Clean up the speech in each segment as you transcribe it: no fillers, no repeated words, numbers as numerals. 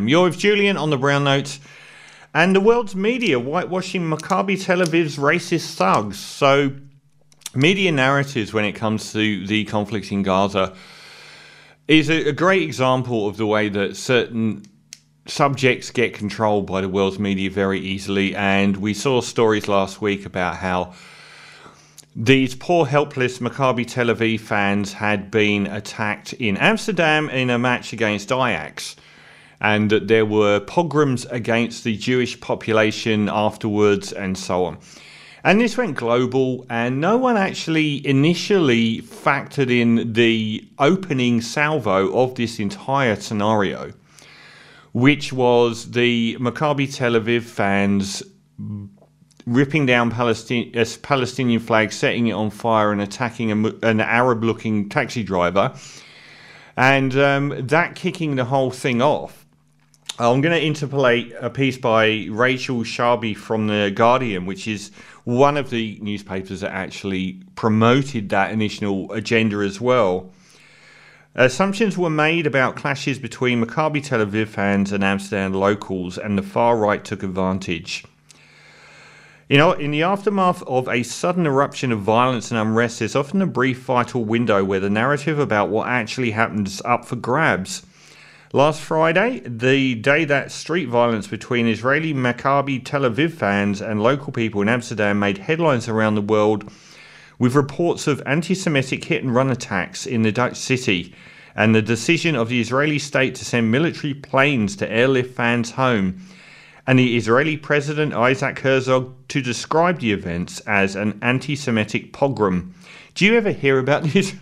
You're with Julian on the Brown Notes, and the world's media whitewashing Maccabi Tel Aviv's racist thugs. So, media narratives when it comes to the conflict in Gaza is a great example of the way that certain subjects get controlled by the world's media very easily. And we saw stories last week about how these poor, helpless Maccabi Tel Aviv fans had been attacked in Amsterdam in a match against Ajax, and that there were pogroms against the Jewish population afterwards and so on. And this went global, and no one actually initially factored in the opening salvo of this entire scenario, which was the Maccabi Tel Aviv fans ripping down Palestinian flag, setting it on fire and attacking an Arab-looking taxi driver, and that kicking the whole thing off. I'm going to interpolate a piece by Rachel Sharby from The Guardian, which is one of the newspapers that actually promoted that initial agenda as well. Assumptions were made about clashes between Maccabi Tel Aviv fans and Amsterdam locals, and the far right took advantage. You know, in the aftermath of a sudden eruption of violence and unrest, there's often a brief vital window where the narrative about what actually happened is up for grabs. Last Friday, the day that street violence between Israeli Maccabi Tel Aviv fans and local people in Amsterdam made headlines around the world, with reports of anti-Semitic hit-and-run attacks in the Dutch city, and the decision of the Israeli state to send military planes to airlift fans home, and the Israeli President Isaac Herzog to describe the events as an anti-Semitic pogrom. Do you ever hear about this?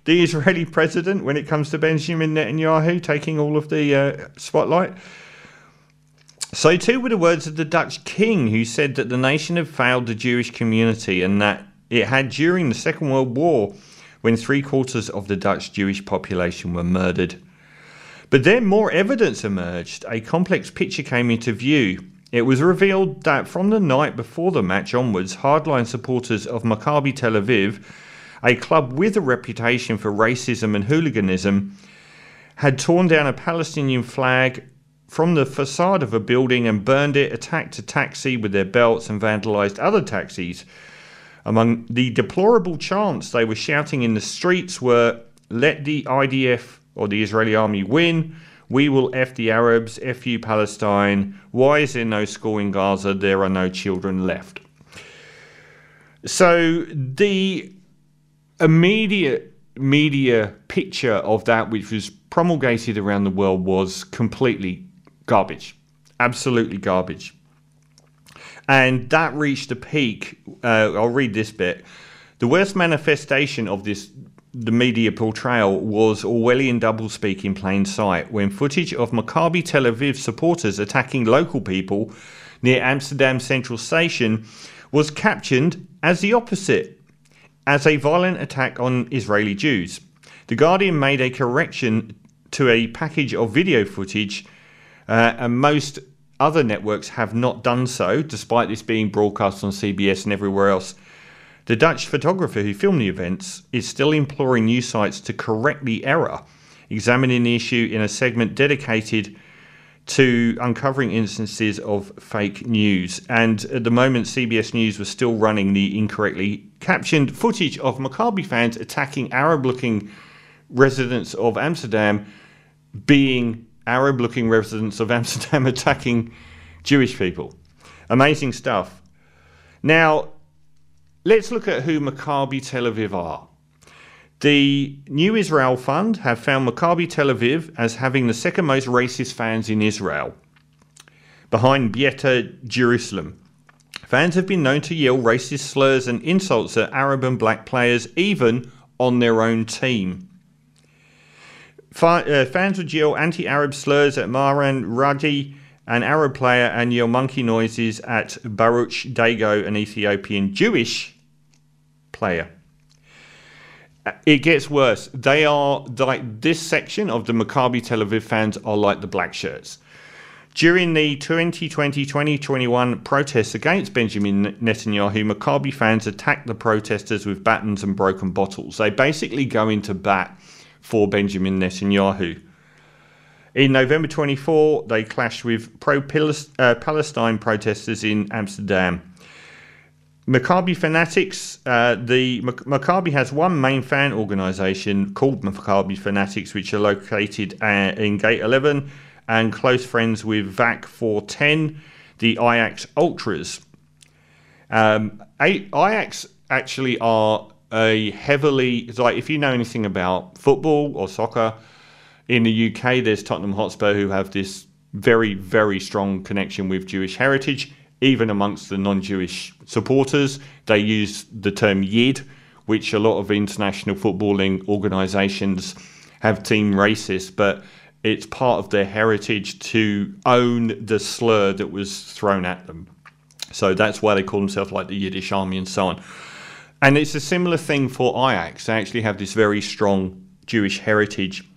The Israeli president when it comes to Benjamin Netanyahu taking all of the spotlight? So too were the words of the Dutch king, who said that the nation had failed the Jewish community and that it had during the Second World War, when 3/4 of the Dutch Jewish population were murdered. But then more evidence emerged. A complex picture came into view. It was revealed that from the night before the match onwards, hardline supporters of Maccabi Tel Aviv, a club with a reputation for racism and hooliganism, had torn down a Palestinian flag from the facade of a building and burned it, attacked a taxi with their belts and vandalised other taxis. Among the deplorable chants they were shouting in the streets were, "Let the IDF or the Israeli army win, we will F the Arabs, F you Palestine, why is there no school in Gaza, there are no children left." So the immediate media picture of that, which was promulgated around the world, was completely garbage. Absolutely garbage. And that reached a peak. I'll read this bit. The worst manifestation of the media portrayal was Orwellian doublespeak in plain sight, when footage of Maccabi Tel Aviv supporters attacking local people near Amsterdam Central Station was captioned as the opposite, as a violent attack on Israeli Jews. The Guardian made a correction to a package of video footage, and most other networks have not done so, despite this being broadcast on CBS and everywhere else. The Dutch photographer who filmed the events is still imploring news sites to correct the error, examining the issue in a segment dedicated to uncovering instances of fake news. And at the moment, CBS News was still running the incorrectly captioned footage of Maccabi fans attacking Arab-looking residents of Amsterdam, being Arab-looking residents of Amsterdam attacking Jewish people. Amazing stuff. Now, let's look at who Maccabi Tel Aviv are. The New Israel Fund have found Maccabi Tel Aviv as having the second most racist fans in Israel, behind Beitar Jerusalem. Fans have been known to yell racist slurs and insults at Arab and black players, even on their own team. Fans would yell anti-Arab slurs at Maran Radi, an Arab player, and yell monkey noises at Baruch Dago, an Ethiopian Jewish player. It gets worse. They are like, this section of the Maccabi Tel Aviv fans are like the black shirts. During the 2020-2021 protests against Benjamin Netanyahu, Maccabi fans attacked the protesters with batons and broken bottles. They basically go into bat for Benjamin Netanyahu. In November 24, they clashed with pro-Palestine protesters in Amsterdam. Maccabi fanatics. Maccabi has one main fan organisation called Maccabi Fanatics, which are located in Gate 11 and close friends with VAC 410, the Ajax Ultras. Ajax actually are a heavily, like, if you know anything about football or soccer, in the UK there's Tottenham Hotspur, who have this very, very strong connection with Jewish heritage. Even amongst the non-Jewish supporters, they use the term Yid, which a lot of international footballing organisations have deemed racist, but it's part of their heritage to own the slur that was thrown at them. So that's why they call themselves like the Yiddish Army and so on. And it's a similar thing for Ajax. They actually have this very strong Jewish heritage.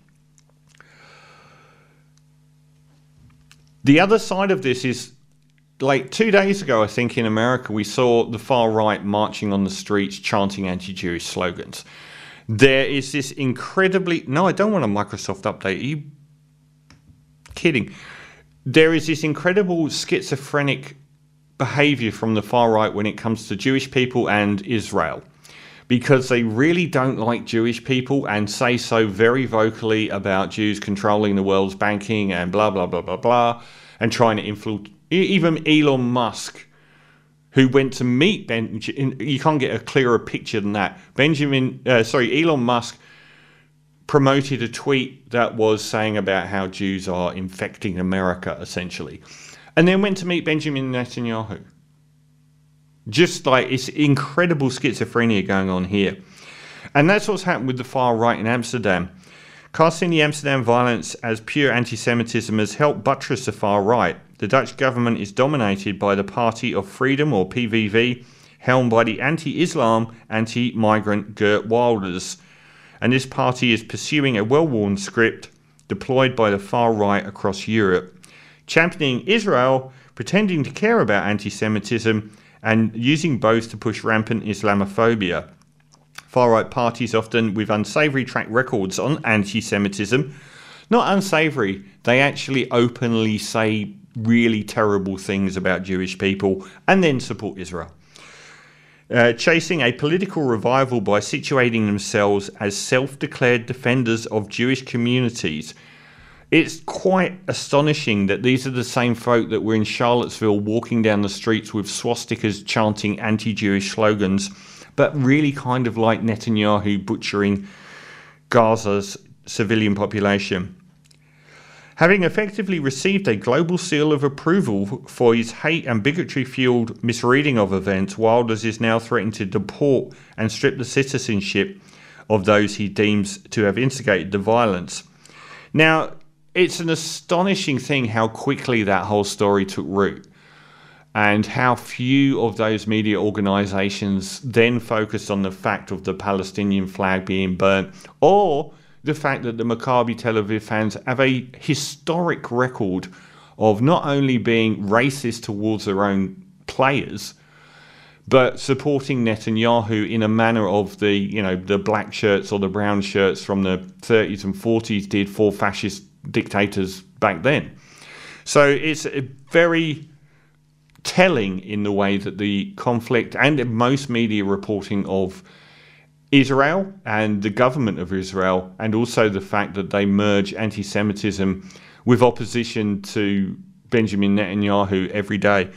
The other side of this is, like 2 days ago, I think in America, we saw the far right marching on the streets chanting anti-Jewish slogans. There is this incredibly... No, I don't want a Microsoft update. Are you kidding? There is this incredible schizophrenic behavior from the far right when it comes to Jewish people and Israel, because they really don't like Jewish people and say so very vocally about Jews controlling the world's banking and blah, blah, blah, blah, blah, and trying to influence. Even Elon Musk, who went to meet you can't get a clearer picture than that. Elon Musk promoted a tweet that was saying about how Jews are infecting America, essentially, and then went to meet Benjamin Netanyahu. Just like, it's incredible schizophrenia going on here. And that's what's happened with the far right in Amsterdam. Casting the Amsterdam violence as pure anti-Semitism has helped buttress the far right. The Dutch government is dominated by the Party of Freedom, or PVV, helmed by the anti-Islam, anti-migrant Geert Wilders. And this party is pursuing a well-worn script deployed by the far right across Europe, championing Israel, pretending to care about anti-Semitism, and using both to push rampant Islamophobia. Far-right parties, often with unsavoury track records on anti-Semitism, not unsavoury, they actually openly say really terrible things about Jewish people and then support Israel. Chasing a political revival by situating themselves as self-declared defenders of Jewish communities. It's quite astonishing that these are the same folk that were in Charlottesville walking down the streets with swastikas chanting anti-Jewish slogans, but really kind of like Netanyahu butchering Gaza's civilian population. Having effectively received a global seal of approval for his hate and bigotry-fueled misreading of events, Wilders is now threatening to deport and strip the citizenship of those he deems to have instigated the violence. Now, it's an astonishing thing how quickly that whole story took root, and how few of those media organisations then focused on the fact of the Palestinian flag being burnt, or the fact that the Maccabi Tel Aviv fans have a historic record of not only being racist towards their own players, but supporting Netanyahu in a manner of the black shirts or the brown shirts from the 30s and 40s did for fascist dictators back then. So it's very telling in the way that the conflict and most media reporting of Israel and the government of Israel, and also the fact that they merge anti-Semitism with opposition to Benjamin Netanyahu every day.